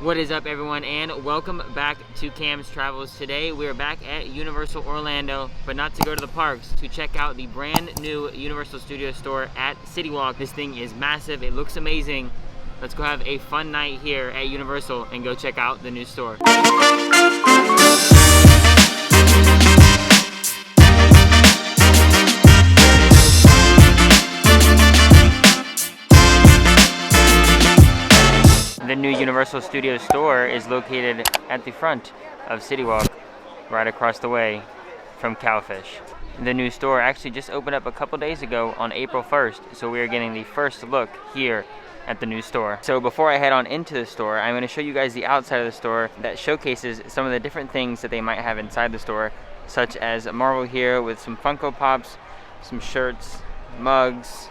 What is up, everyone, and welcome back to Cam's Travels. Today we are back at Universal Orlando, but not to go to the parks, to check out the brand new Universal Studios store at City Walk. This thing is massive, it looks amazing. Let's go have a fun night here at Universal and go check out the new store. The new Universal Studios store is located at the front of City Walk, right across the way from Cowfish. The new store actually just opened up a couple days ago on April 1st, so we are getting the first look here at the new store. So before I head on into the store, I'm going to show you guys the outside of the store that showcases some of the different things that they might have inside the store, such as Marvel here with some Funko Pops, some shirts, mugs,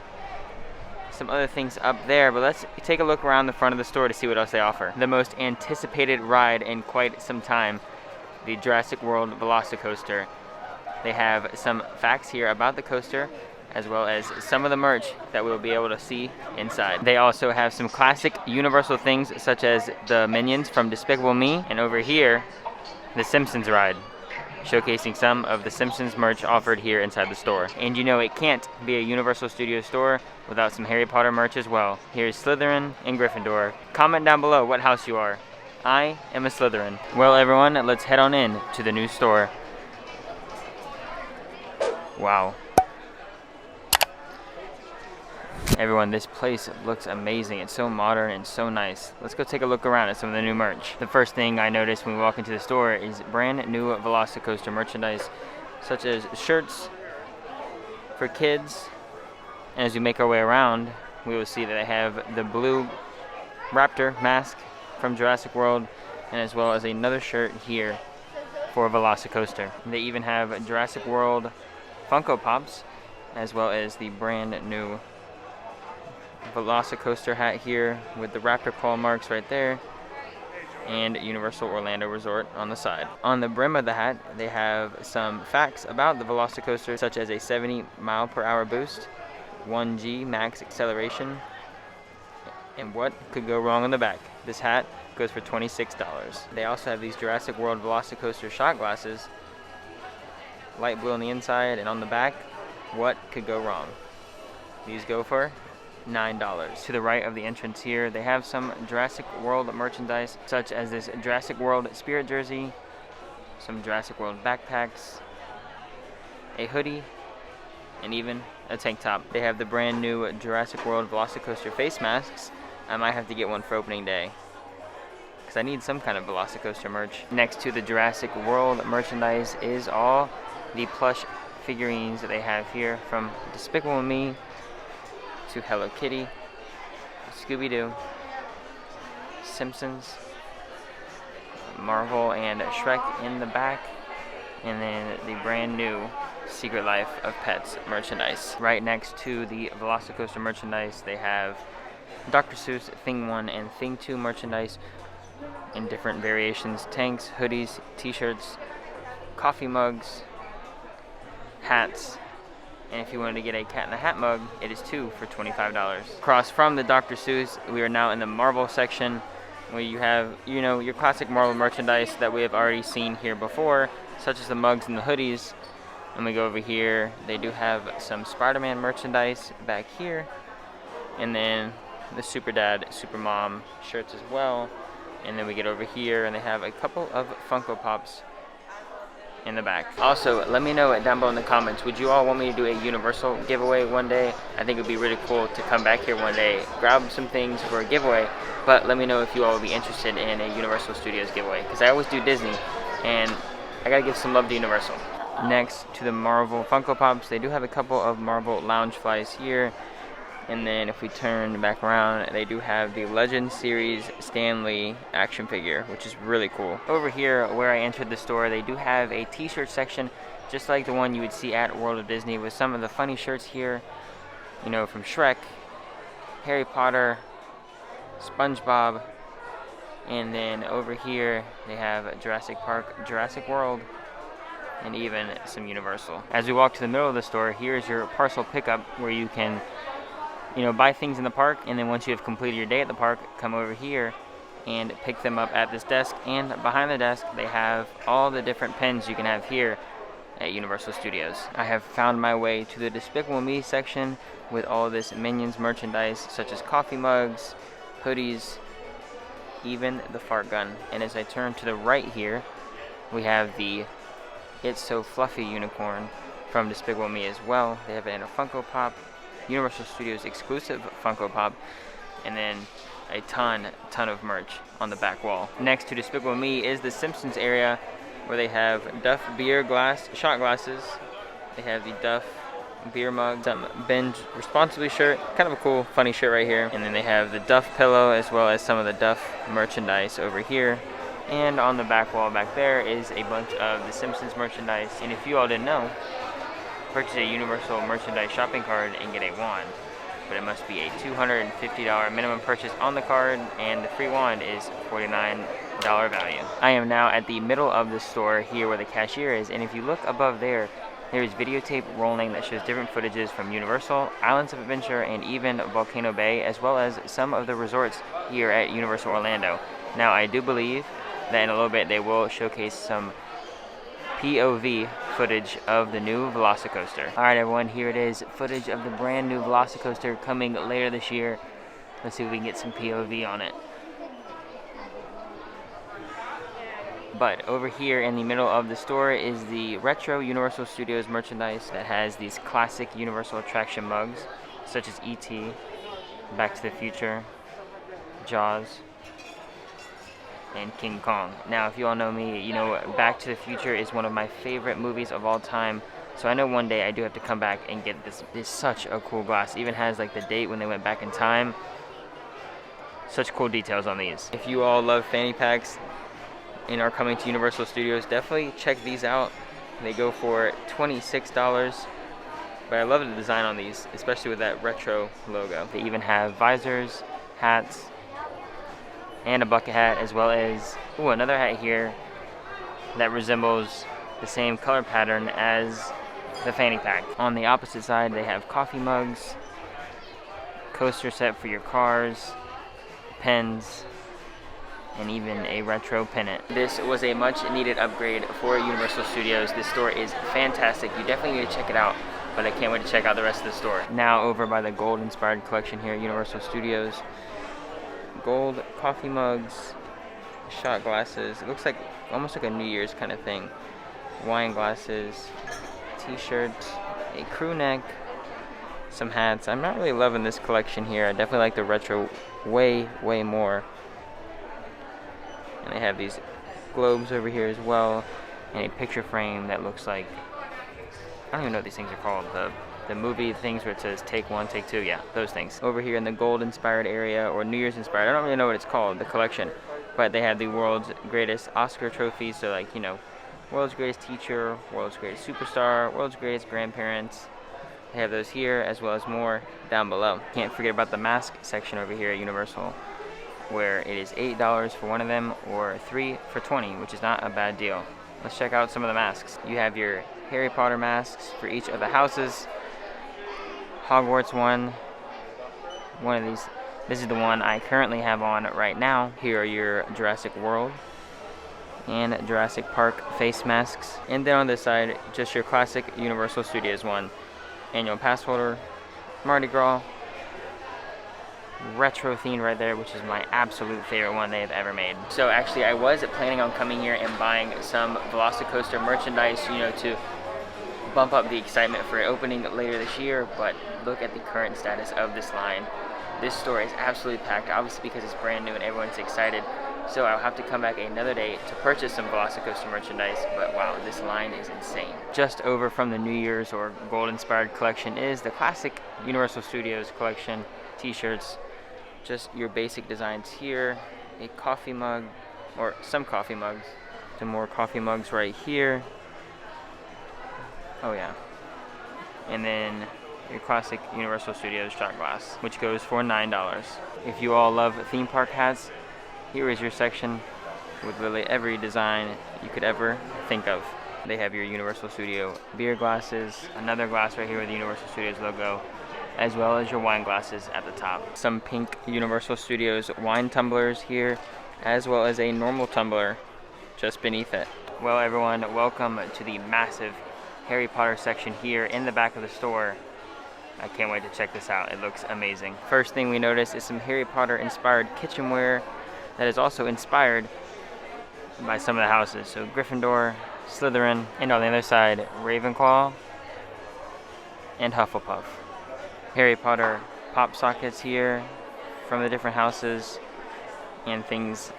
some other things up there, but let's take a look around the front of the store to see what else they offer. The most anticipated ride in quite some time, the Jurassic World Velocicoaster. They have some facts here about the coaster, as well as some of the merch that we'll be able to see inside. They also have some classic Universal things, such as the Minions from Despicable Me, and over here, the Simpsons ride, showcasing some of the Simpsons merch offered here inside the store. And you know it can't be a Universal Studios store without some Harry Potter merch as well. Here's Slytherin and Gryffindor. Comment down below what house you are. I am a Slytherin. Well, everyone, let's head on in to the new store. Wow. Everyone, this place looks amazing. It's so modern and so nice. Let's go take a look around at some of the new merch. The first thing I noticed when we walk into the store is brand new Velocicoaster merchandise, such as shirts for kids. And as we make our way around, we will see that they have the blue raptor mask from Jurassic World, and as well as another shirt here for Velocicoaster. They even have Jurassic World Funko Pops, as well as the brand new Velocicoaster hat here with the raptor claw marks right there, and Universal Orlando Resort on the side. On the brim of the hat, they have some facts about the Velocicoaster, such as a 70-mile-per-hour boost, 1G max acceleration, and what could go wrong on the back. This hat goes for $26. They also have these Jurassic World Velocicoaster shot glasses, light blue on the inside, and on the back, what could go wrong? These go for $9. To the right of the entrance here, they have some Jurassic World merchandise, such as this Jurassic World Spirit jersey, some Jurassic World backpacks, a hoodie, and even a tank top. They have the brand new Jurassic World Velocicoaster face masks. I might have to get one for opening day, because I need some kind of Velocicoaster merch. Next to the Jurassic World merchandise is all the plush figurines that they have here, from Despicable Me to Hello Kitty, Scooby-Doo, Simpsons, Marvel, and Shrek in the back, and then the brand new Secret Life of Pets merchandise. Right next to the Velocicoaster merchandise, they have Dr. Seuss Thing 1 and Thing 2 merchandise in different variations: tanks, hoodies, t-shirts, coffee mugs, hats, and if you wanted to get a Cat in the Hat mug, it is 2 for $25. Across from the Dr. Seuss, we are now in the Marvel section, where you have, you know, your classic Marvel merchandise that we have already seen here before, such as the mugs and the hoodies. And we go over here, they do have some Spider-Man merchandise back here, and then the Super Dad, Super Mom shirts as well. And then we get over here, and they have a couple of Funko Pops in the back. Also, let me know down below in the comments, would you all want me to do a Universal giveaway one day? I think it would be really cool to come back here one day, grab some things for a giveaway, but let me know if you all would be interested in a Universal Studios giveaway, because I always do Disney, and I gotta give some love to Universal. Next to the Marvel Funko Pops, they do have a couple of Marvel Loungeflies here. And then if we turn back around, they do have the Legend Series Stan Lee action figure, which is really cool. Over here, where I entered the store, they do have a t-shirt section, just like the one you would see at World of Disney, with some of the funny shirts here, you know, from Shrek, Harry Potter, SpongeBob, and then over here, they have Jurassic Park, Jurassic World, and even some Universal. As we walk to the middle of the store, here's your parcel pickup, where you can, you know, buy things in the park, and then once you have completed your day at the park, come over here and pick them up at this desk. And behind the desk, they have all the different pens you can have here at Universal Studios. I have found my way to the Despicable Me section with all this Minions merchandise, such as coffee mugs, hoodies, even the fart gun. And as I turn to the right here, we have the It's So Fluffy unicorn from Despicable Me as well. They have it in a Funko Pop, Universal Studios exclusive Funko Pop, and then a ton of merch on the back wall. Next to Despicable Me is the Simpsons area, where they have Duff beer shot glasses. They have the Duff beer mug, some Binge Responsibly shirt, kind of a cool, funny shirt right here. And then they have the Duff pillow, as well as some of the Duff merchandise over here. And on the back wall back there is a bunch of the Simpsons merchandise. And if you all didn't know, purchase a Universal merchandise shopping card and get a wand. But it must be a $250 minimum purchase on the card, and the free wand is $49 value. I am now at the middle of the store here where the cashier is, and if you look above there, there is videotape rolling that shows different footages from Universal, Islands of Adventure, and even Volcano Bay, as well as some of the resorts here at Universal Orlando. Now, I do believe that in a little bit they will showcase some POV footage of the new Velocicoaster. Alright everyone, here it is, footage of the brand new Velocicoaster coming later this year. Let's see if we can get some POV on it. But over here in the middle of the store is the retro Universal Studios merchandise that has these classic Universal attraction mugs, such as E.T., Back to the Future, Jaws, and King Kong. Now, if you all know me, you know Back to the Future is one of my favorite movies of all time. So I know one day I do have to come back and get this. This is such a cool glass. It even has like the date when they went back in time. Such cool details on these. If you all love fanny packs and are coming to Universal Studios, definitely check these out. They go for $26. But I love the design on these, especially with that retro logo. They even have visors, hats, and a bucket hat, as well as another hat here that resembles the same color pattern as the fanny pack. On the opposite side, they have coffee mugs, coaster set for your cars, pens, and even a retro pennant. This was a much needed upgrade for Universal Studios. This store is fantastic. You definitely need to check it out, but I can't wait to check out the rest of the store. Now over by the gold inspired collection here at Universal Studios. Gold coffee mugs, shot glasses. It looks like almost like a New Year's kind of thing. Wine glasses, t-shirts, a crew neck, some hats. I'm not really loving this collection here. I definitely like the retro way more. And they have these globes over here as well, and a picture frame that looks like, I don't even know what these things are called. The movie things where it says take one, take two, yeah, those things. Over here in the gold inspired area, or New Year's inspired, I don't really know what it's called, the collection, but they have the world's greatest Oscar trophies, so like, you know, world's greatest teacher, world's greatest superstar, world's greatest grandparents. They have those here, as well as more down below. Can't forget about the mask section over here at Universal, where it is $8 for one of them, or $3 for $20, which is not a bad deal. Let's check out some of the masks. You have your Harry Potter masks for each of the houses. Hogwarts one of these. This is the one I currently have on right now. Here are your Jurassic World and Jurassic Park face masks. And then on this side, just your classic Universal Studios one. Annual pass holder, Mardi Gras, retro theme right there, which is my absolute favorite one they have ever made. So actually I was planning on coming here and buying some Velocicoaster merchandise, you know, to bump up the excitement for it opening later this year, but look at the current status of this line. This store is absolutely packed, obviously because it's brand new and everyone's excited. So I'll have to come back another day to purchase some Velocicoaster merchandise, but wow, this line is insane. Just over from the New Year's or gold inspired collection is the classic Universal Studios collection t-shirts. Just your basic designs here, a coffee mug, or some coffee mugs, some more coffee mugs right here. Oh yeah. And then your classic Universal Studios shot glass, which goes for $9. If you all love theme park hats, here is your section with literally every design you could ever think of. They have your Universal Studio beer glasses, another glass right here with the Universal Studios logo, as well as your wine glasses at the top. Some pink Universal Studios wine tumblers here as well as a normal tumbler just beneath it. Well everyone, welcome to the massive Harry Potter section here in the back of the store. I can't wait to check this out. It looks amazing. First thing we notice is some Harry Potter inspired kitchenware that is also inspired by some of the houses. So Gryffindor, Slytherin, and on the other side, Ravenclaw and Hufflepuff. Harry Potter pop sockets here from the different houses and things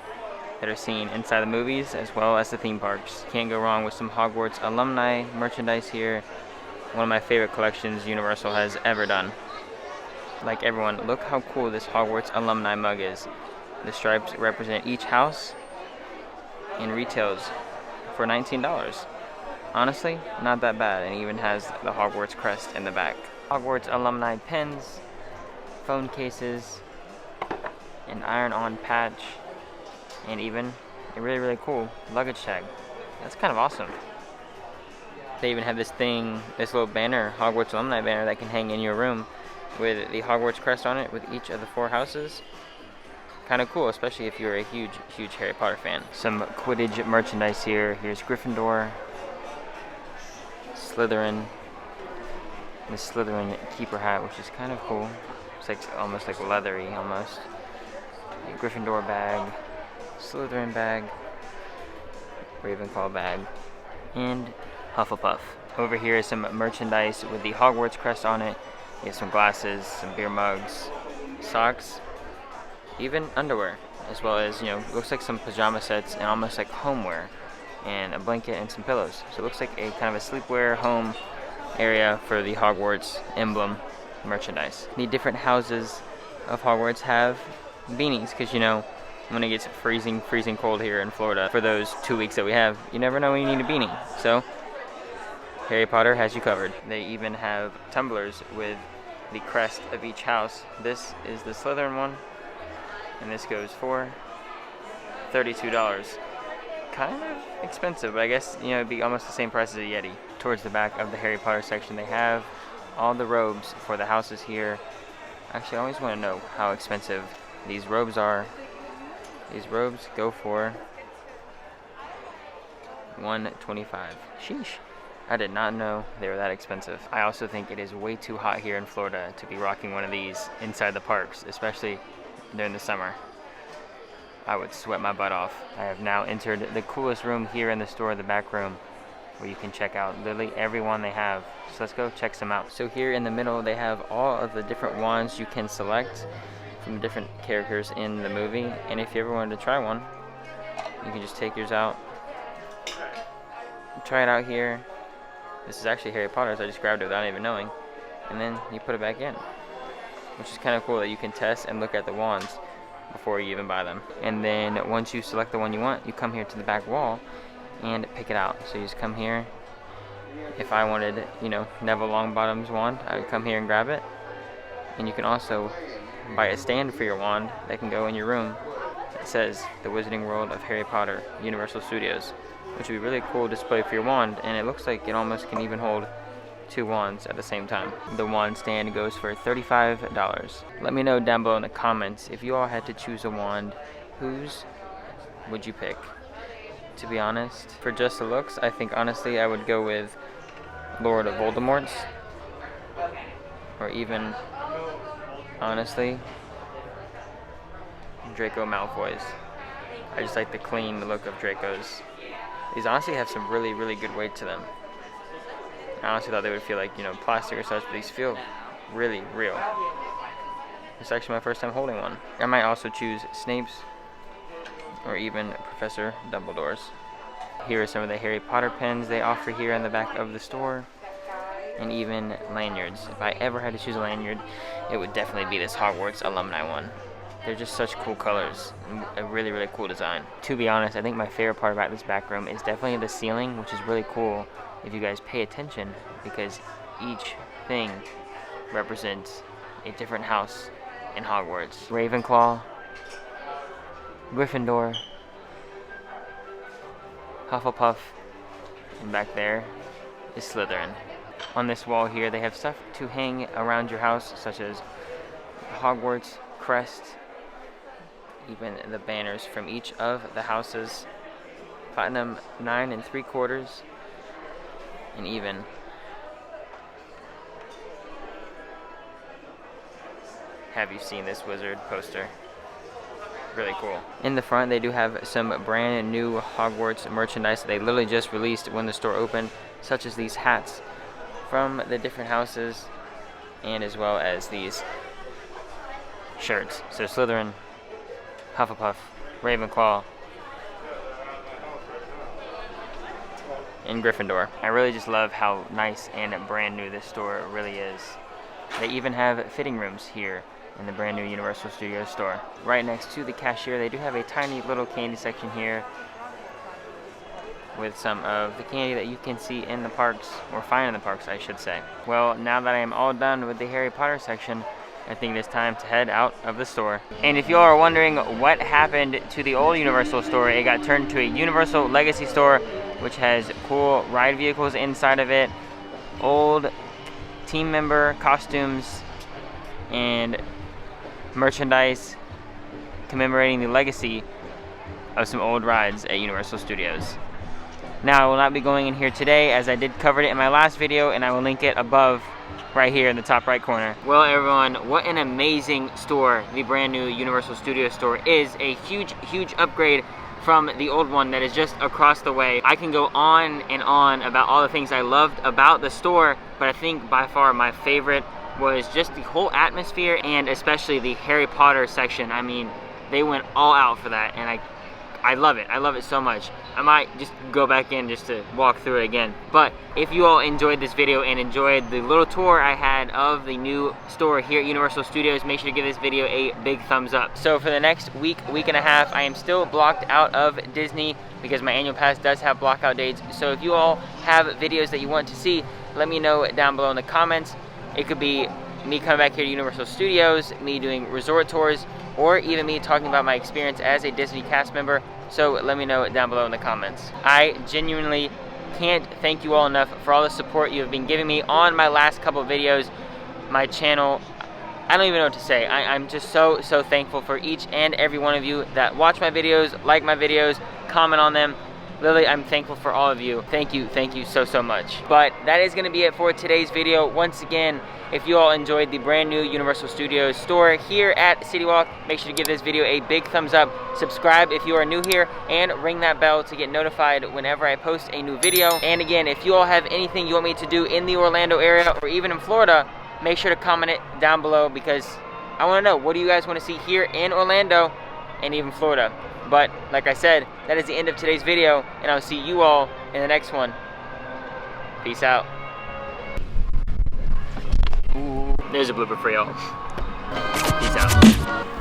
that are seen inside the movies as well as the theme parks. Can't go wrong with some Hogwarts Alumni merchandise here. One of my favorite collections Universal has ever done. Like everyone, look how cool this Hogwarts Alumni mug is. The stripes represent each house and retails for $19. Honestly, not that bad, and it even has the Hogwarts crest in the back. Hogwarts Alumni pins, phone cases, an iron-on patch, and even a really cool luggage tag. That's kind of awesome. They even have this little banner, Hogwarts Alumni banner, that can hang in your room with the Hogwarts crest on it with each of the 4 houses. Kind of cool, especially if you're a huge Harry Potter fan. Some Quidditch merchandise here. Here's Gryffindor, Slytherin, the Slytherin keeper hat, which is kind of cool. It's like almost like leathery, almost. A Gryffindor bag, Slytherin bag, Ravenclaw bag, and Hufflepuff. Over here is some merchandise with the Hogwarts crest on it. You have some glasses, some beer mugs, socks, even underwear, as well as, looks like some pajama sets and almost like homeware, and a blanket and some pillows. So it looks like a kind of a sleepwear home area for the Hogwarts emblem merchandise. The different houses of Hogwarts have beanies, because when it gets freezing cold here in Florida for those 2 weeks that we have, you never know when you need a beanie. So Harry Potter has you covered. They even have tumblers with the crest of each house. This is the Slytherin one, and this goes for $32. Kind of expensive, but I guess it'd be almost the same price as a Yeti. Towards the back of the Harry Potter section, they have all the robes for the houses here. Actually, I always want to know how expensive these robes are. These robes go for $125. Sheesh. I did not know they were that expensive. I also think it is way too hot here in Florida to be rocking one of these inside the parks, especially during the summer. I would sweat my butt off. I have now entered the coolest room here in the store, the back room, where you can check out literally every wand they have. So let's go check some out. So here in the middle, they have all of the different wands you can select from the different characters in the movie. And if you ever wanted to try one, you can just take yours out, try it out here. This is actually Harry Potter, so I just grabbed it without even knowing. And then you put it back in, which is kind of cool that you can test and look at the wands before you even buy them. And then once you select the one you want, you come here to the back wall and pick it out. So you just come here. If I wanted, Neville Longbottom's wand, I would come here and grab it. And you can also buy a stand for your wand that can go in your room. It says The Wizarding World of Harry Potter, Universal Studios, which would be a really cool display for your wand, and it looks like it almost can even hold 2 wands at the same time. The wand stand goes for $35. Let me know down below in the comments, if you all had to choose a wand, whose would you pick? To be honest, for just the looks, I think honestly I would go with Lord of Voldemort's, or even honestly Draco Malfoy's. I just like the clean look of Draco's. These honestly have some really good weight to them. I honestly thought they would feel like, plastic or such, but these feel really real. It's actually my first time holding one. I might also choose Snape's or even Professor Dumbledore's. Here are some of the Harry Potter pens they offer here in the back of the store, and even lanyards. If I ever had to choose a lanyard, it would definitely be this Hogwarts Alumni one. They're just such cool colors, and a really cool design. To be honest, I think my favorite part about this back room is definitely the ceiling, which is really cool if you guys pay attention, because each thing represents a different house in Hogwarts. Ravenclaw, Gryffindor, Hufflepuff, and back there is Slytherin. On this wall here, they have stuff to hang around your house, such as Hogwarts crest, even the banners from each of the houses. Platinum 9 3/4, and even Have You Seen This Wizard poster. Really cool. In the front, they do have some brand new Hogwarts merchandise they literally just released when the store opened, such as these hats from the different houses, and as well as these shirts. So Slytherin, Hufflepuff, Ravenclaw, and Gryffindor. I really just love how nice and brand new this store really is. They even have fitting rooms here in the brand new Universal Studios store. Right next to the cashier, they do have a tiny little candy section here with some of the candy that you can see in the parks, or find in the parks, I should say. Well, now that I am all done with the Harry Potter section, I think it's time to head out of the store. And if you all are wondering what happened to the old Universal store, it got turned to a Universal Legacy store, which has cool ride vehicles inside of it, old team member costumes, and merchandise commemorating the legacy of some old rides at Universal Studios. Now, I will not be going in here today, as I did cover it in my last video, and I will link it above right here in the top right corner. Well, everyone, what an amazing store the brand new Universal Studios store is. A huge upgrade from the old one that is just across the way. I can go on and on about all the things I loved about the store, but I think by far my favorite was just the whole atmosphere, and especially the Harry Potter section. I mean, they went all out for that, and I love it. I love it so much. I might just go back in just to walk through it again. But if you all enjoyed this video and enjoyed the little tour I had of the new store here at Universal Studios, make sure to give this video a big thumbs up. So for the next week and a half, I am still blocked out of Disney because my annual pass does have blockout dates. So if you all have videos that you want to see, let me know down below in the comments. It could be me coming back here to Universal Studios, me doing resort tours, or even me talking about my experience as a Disney cast member. So let me know down below in the comments. I genuinely can't thank you all enough for all the support you have been giving me on my last couple of videos. My channel, I don't even know what to say. I'm just so thankful for each and every one of you that watch my videos, like my videos, comment on them. Literally, I'm thankful for all of you. Thank you so much. But that is gonna be it for today's video. Once again, if you all enjoyed the brand new Universal Studios store here at City Walk, make sure to give this video a big thumbs up. Subscribe if you are new here, and ring that bell to get notified whenever I post a new video. And again, if you all have anything you want me to do in the Orlando area or even in Florida, make sure to comment it down below, because I wanna know, what do you guys wanna see here in Orlando and even Florida? But like I said, that is the end of today's video, and I'll see you all in the next one. Peace out. Ooh, there's a blooper for y'all. Peace out.